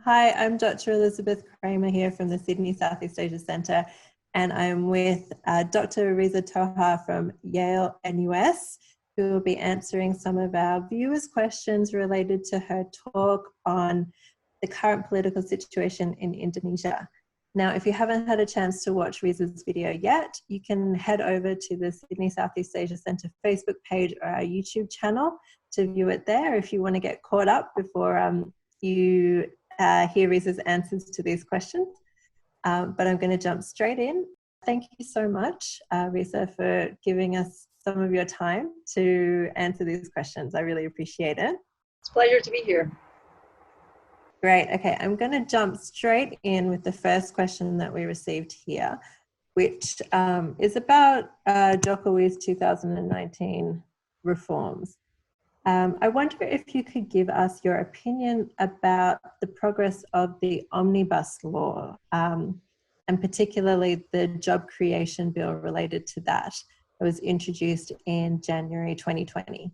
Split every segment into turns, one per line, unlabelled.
Hi, I'm Dr. Elisabeth Kramer here from the Sydney Southeast Asia Centre, and I'm with Dr. Risa Toha from Yale NUS, who will be answering some of our viewers' questions related to her talk on the current political situation in Indonesia. Now, if you haven't had a chance to watch Risa's video yet, you can head over to the Sydney Southeast Asia Centre Facebook page or our YouTube channel to view it there if you want to get caught up before you hear Risa's answers to these questions. But I'm going to jump straight in. Thank you so much, Risa, for giving us some of your time to answer these questions. I really appreciate it.
It's a pleasure to be here.
Great. Okay, I'm going to jump straight in with the first question that we received here, which is about Jokowi's 2019 reforms. I wonder if you could give us your opinion about the progress of the Omnibus law, and particularly the Job Creation Bill related to that. It was introduced in January 2020.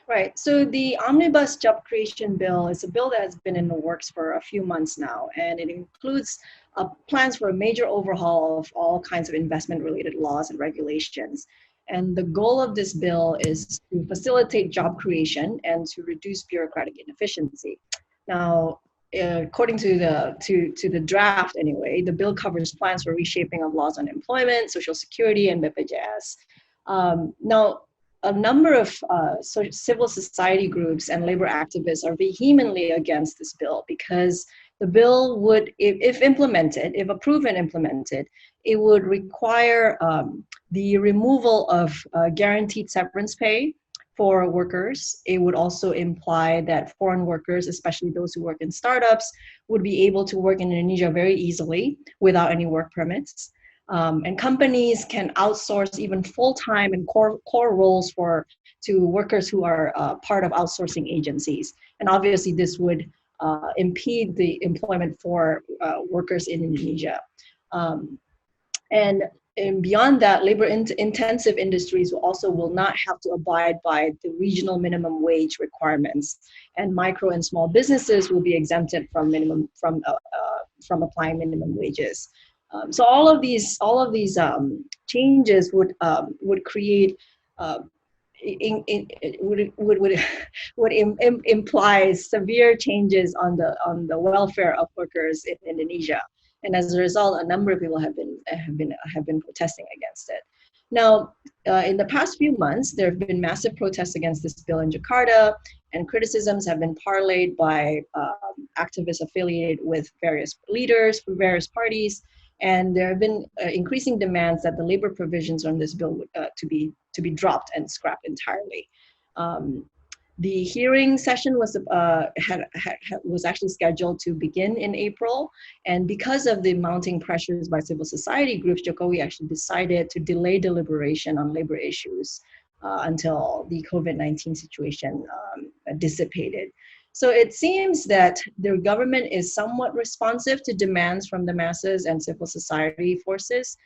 Right. So the Omnibus Job Creation Bill is a bill that has been in the works for a few months now, and it includes plans for a major overhaul of all kinds of investment-related laws and regulations. And the goal of this bill is to facilitate job creation and to reduce bureaucratic inefficiency. Now, according to the draft anyway, the bill covers plans for reshaping of laws on employment, social security, and BPJS. Now, a number of civil society groups and labor activists are vehemently against this bill because the bill would, if implemented, if approved and implemented, it would require the removal of guaranteed severance pay for workers. It would also imply that foreign workers, especially those who work in startups, would be able to work in Indonesia very easily without any work permits. And companies can outsource even full-time and core roles to workers who are part of outsourcing agencies. And obviously this would impede the employment for workers in Indonesia. And beyond that, labor-intensive industries will not have to abide by the regional minimum wage requirements, and micro and small businesses will be exempted from applying minimum wages. So all of these changes would create would imply severe changes on the welfare of workers in Indonesia, and as a result, a number of people have been protesting against it. Now, in the past few months, there have been massive protests against this bill in Jakarta, and criticisms have been parlayed by activists affiliated with various leaders from various parties. And there have been increasing demands that the labor provisions on this bill to be dropped and scrapped entirely. The hearing session was actually scheduled to begin in April, and because of the mounting pressures by civil society groups, Jokowi actually decided to delay deliberation on labor issues until the COVID-19 situation dissipated. So it seems that the government is somewhat responsive to demands from the masses and civil society forces.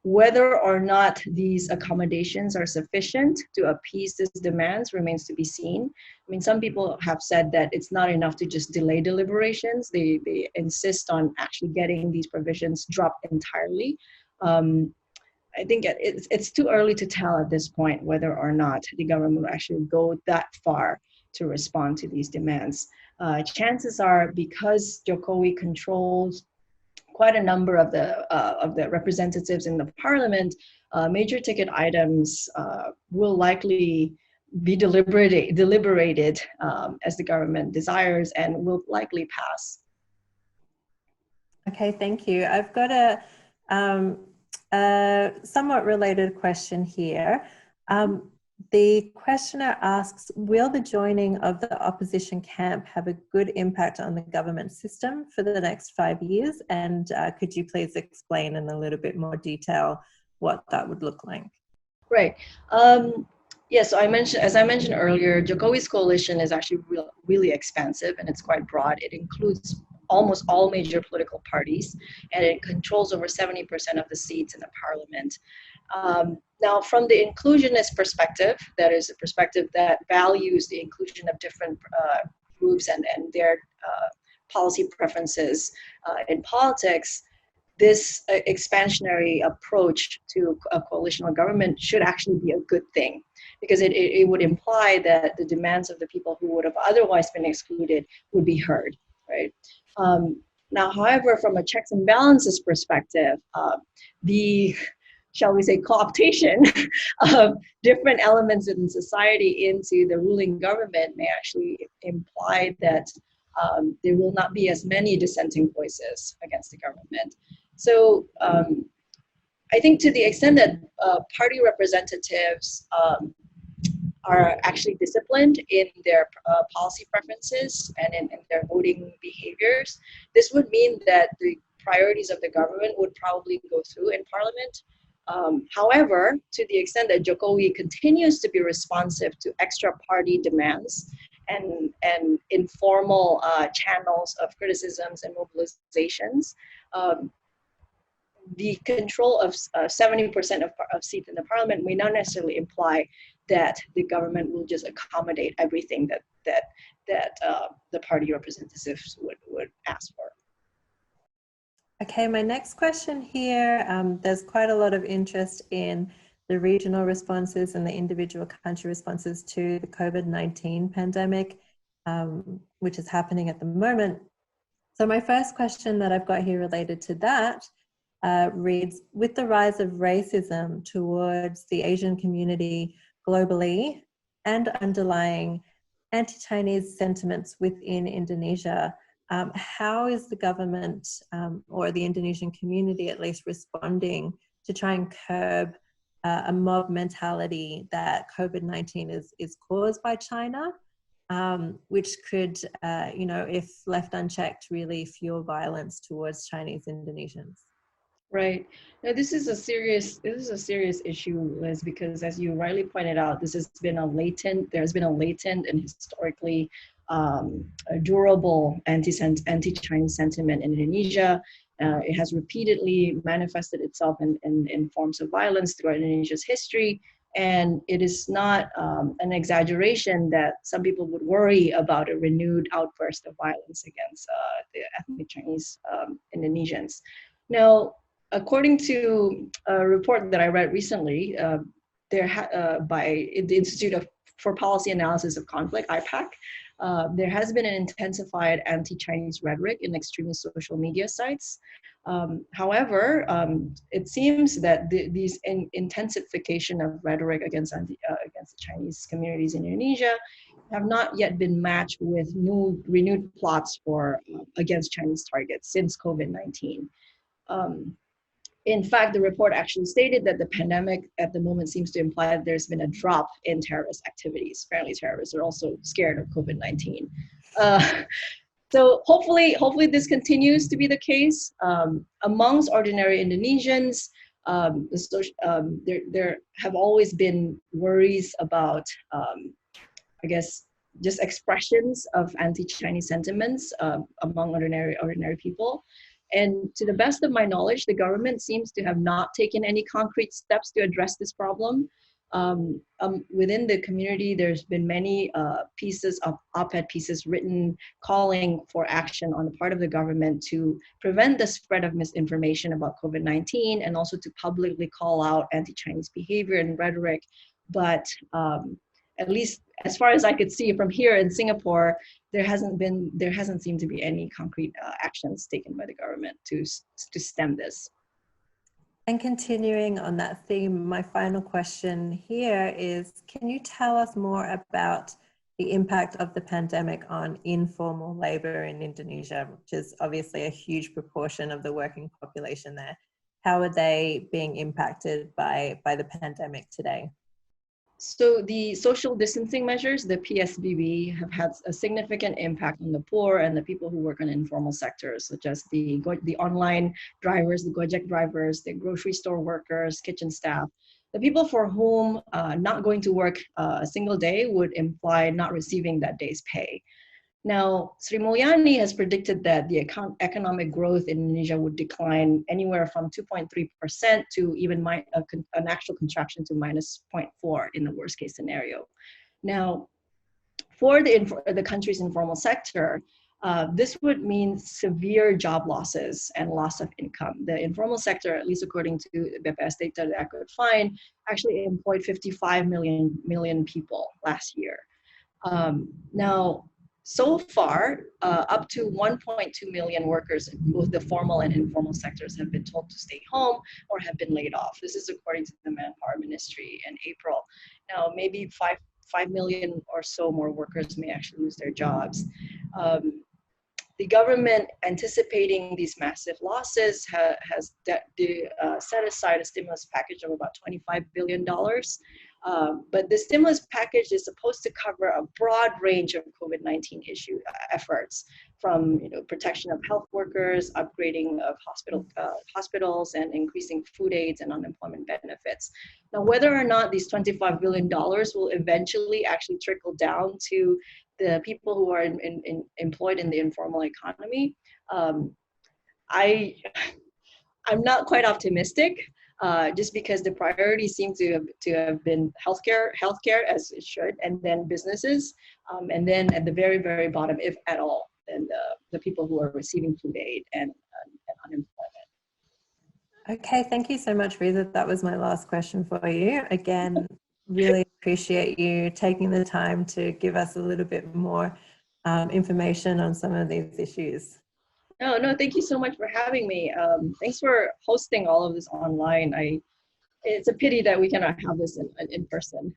Whether or not these accommodations are sufficient to appease these demands remains to be seen. I mean, some people have said that it's not enough to just delay deliberations. They insist on actually getting these provisions dropped entirely. I think it's too early to tell at this point whether or not the government will actually go that far to respond to these demands. Chances are, because Jokowi controls quite a number of the representatives in the parliament, major ticket items will likely be deliberated as the government desires and will likely pass.
Okay, thank you. I've got a somewhat related question here. The questioner asks, will the joining of the opposition camp have a good impact on the government system for the next 5 years? And could you please explain in a little bit more detail what that would look like?
Right. Yeah, so as I mentioned earlier, Jokowi's coalition is actually really expansive and it's quite broad. It includes almost all major political parties, and it controls over 70% of the seats in the parliament. Now, from the inclusionist perspective, that is a perspective that values the inclusion of different groups and their policy preferences in politics, this expansionary approach to a coalitional government should actually be a good thing, because it would imply that the demands of the people who would have otherwise been excluded would be heard, right? Now, however, from a checks and balances perspective, the, shall we say, co-optation of different elements in society into the ruling government may actually imply that there will not be as many dissenting voices against the government. So I think to the extent that party representatives are actually disciplined in their policy preferences and in their voting behaviors, this would mean that the priorities of the government would probably go through in parliament. However, to the extent that Jokowi continues to be responsive to extra party demands and informal channels of criticisms and mobilizations, the control of 70% of seats in the parliament may not necessarily imply that the government will just accommodate everything that the party representatives would ask for.
Okay, my next question here, there's quite a lot of interest in the regional responses and the individual country responses to the COVID-19 pandemic, which is happening at the moment. So my first question that I've got here related to that reads, with the rise of racism towards the Asian community globally and underlying anti-Chinese sentiments within Indonesia, how is the government or the Indonesian community at least responding to try and curb a mob mentality that COVID-19 is caused by China, which could, if left unchecked, really fuel violence towards Chinese-Indonesians?
Right. Now, this is a serious issue, Liz, because as you rightly pointed out, there's been a latent and historically durable anti-Chinese sentiment in Indonesia. It has repeatedly manifested itself in forms of violence throughout Indonesia's history. And it is not an exaggeration that some people would worry about a renewed outburst of violence against the ethnic Chinese Indonesians. Now, according to a report that I read recently by the Institute for Policy Analysis of Conflict, IPAC, there has been an intensified anti-Chinese rhetoric in extremist social media sites. However, it seems that these intensification of rhetoric against the Chinese communities in Indonesia have not yet been matched with renewed plots against Chinese targets since COVID-19. In fact, the report actually stated that the pandemic at the moment seems to imply that there's been a drop in terrorist activities. Apparently, terrorists are also scared of COVID-19. So hopefully this continues to be the case. Amongst ordinary Indonesians, there have always been worries about, I guess, just expressions of anti-Chinese sentiments among ordinary people. And to the best of my knowledge, the government seems to have not taken any concrete steps to address this problem. Within the community, there's been many op-ed pieces written calling for action on the part of the government to prevent the spread of misinformation about COVID-19 and also to publicly call out anti-Chinese behavior and rhetoric. But at least as far as I could see from here in Singapore, there hasn't seemed to be any concrete actions taken by the government to stem this.
And continuing on that theme, my final question here is, can you tell us more about the impact of the pandemic on informal labor in Indonesia, which is obviously a huge proportion of the working population there? How are they being impacted by the pandemic today?
So the social distancing measures, the PSBB, have had a significant impact on the poor and the people who work in informal sectors, such as the online drivers, the Gojek drivers, the grocery store workers, kitchen staff. The people for whom not going to work a single day would imply not receiving that day's pay. Now, Sri Mulyani has predicted that the economic growth in Indonesia would decline anywhere from 2.3% to even an actual contraction to -0.4 in the worst case scenario. Now, for the country's informal sector, this would mean severe job losses and loss of income. The informal sector, at least according to BPS data that I could find, actually employed 55 million people last year. Now, so far, up to 1.2 million workers in both the formal and informal sectors have been told to stay home or have been laid off. This is according to the Manpower Ministry in April. Now, maybe 5 million or so more workers may actually lose their jobs. The government, anticipating these massive losses, has set aside a stimulus package of about $25 billion. But the stimulus package is supposed to cover a broad range of COVID-19 efforts, from protection of health workers, upgrading of hospitals, and increasing food aids and unemployment benefits. Now, whether or not these $25 billion will eventually actually trickle down to the people who are employed in the informal economy, I'm not quite optimistic. Just because the priorities seem to have been healthcare as it should, and then businesses, and then at the very, very bottom, if at all, then the people who are receiving food aid and unemployment.
Okay, thank you so much, Risa. That was my last question for you. Again, really appreciate you taking the time to give us a little bit more information on some of these issues.
No, thank you so much for having me. Thanks for hosting all of this online. It's a pity that we cannot have this in person.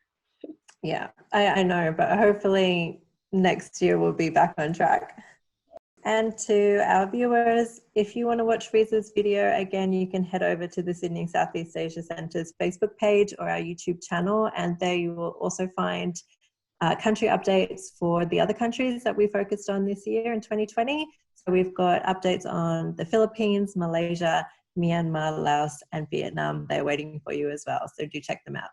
Yeah, I know, but hopefully next year we'll be back on track. And to our viewers, if you want to watch Risa's video, again, you can head over to the Sydney Southeast Asia Centre's Facebook page or our YouTube channel, and there you will also find country updates for the other countries that we focused on this year in 2020. So we've got updates on the Philippines, Malaysia, Myanmar, Laos, and Vietnam. They're waiting for you as well, so do check them out.